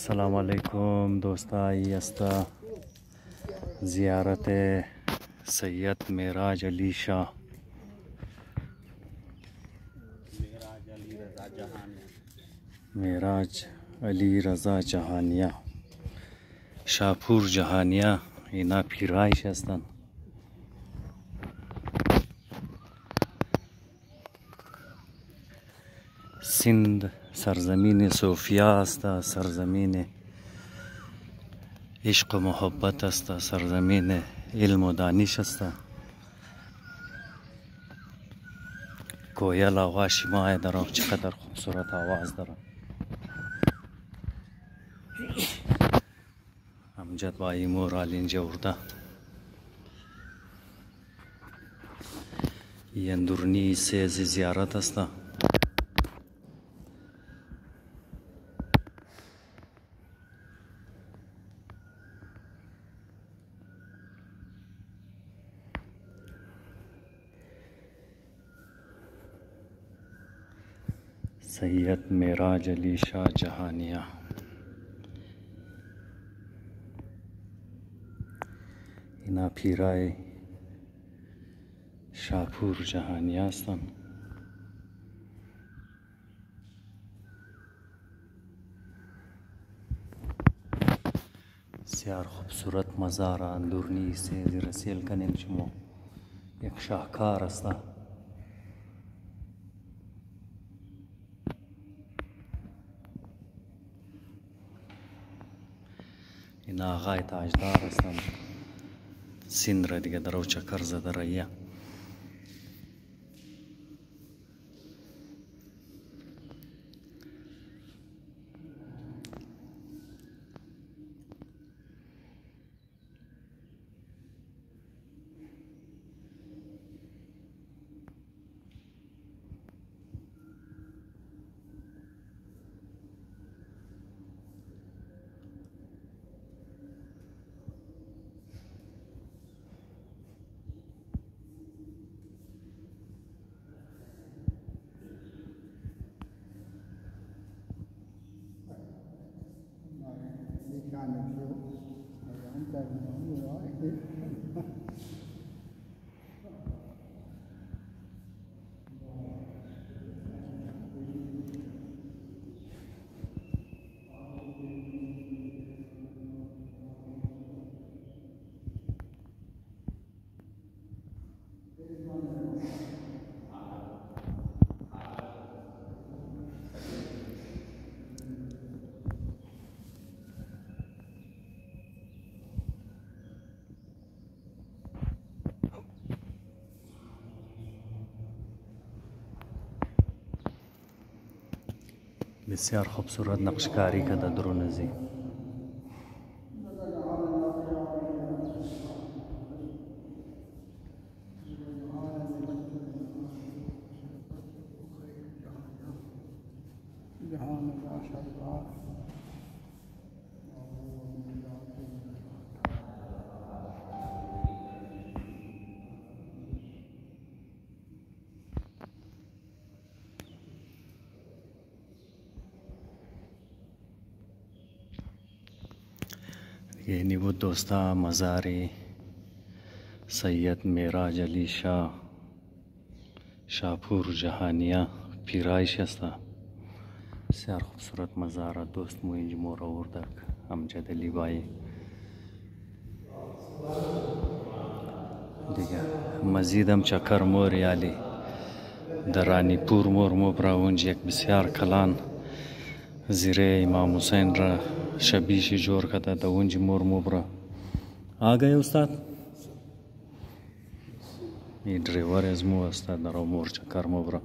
अस्सलाम वालेकुम दोस्ता, ये अस्ता ज़ियारत सैयद मेराज अली शाह मेराज अली रज़ा जहानिया शाहपुर जहानिया इना फिराइश हस्तन सिंध सरजमीन सूफिया अस्ता, सरजमीन इश्क मोहब्बत अस्ता, सरजमीन इल्म व दानिश अस्ता। कोयल आवाज़ शिमाय दरा चक़दर खूबसूरत आवाज़ दरा अमजद बाई मोर आलिन जवरदा यंदुरनी से ज़ियारत अस्ता। सैयद मेराज अली शाह जहानिया इना फिराए शाहपुर जहानिया स्तन। सियार खूबसूरत मज़ारा अंदुरनी से रसील कनिन चमो एक शाहकार अस्ता। इना आगाय ताजदार अस्ता सिंध दिगे दरो चक्कर जदरैया बसियार खूबसूरत नक्शकारी का दरो नज़ी ये नी वो दोस्ता मज़ारे सैयद मेराज अली शाह शाहपुर जहानिया फिराइश अस्ता। सियार खूबसूरत मज़ारा दोस्त मुंज मोरा उर्दक अमजद अली बाई दिगा मजीद हम चक्कर मोर याली दरानीपुर मोर मोबरा उंज एक बसियार कलान ज़िरे इमाम हुसैन रा शबीशी जोर कता दउंज मोर मोबरा आ गए उस्ताद। ये ड्राइवर एजमो अस्ता दरो मोर चक्कर मोबरा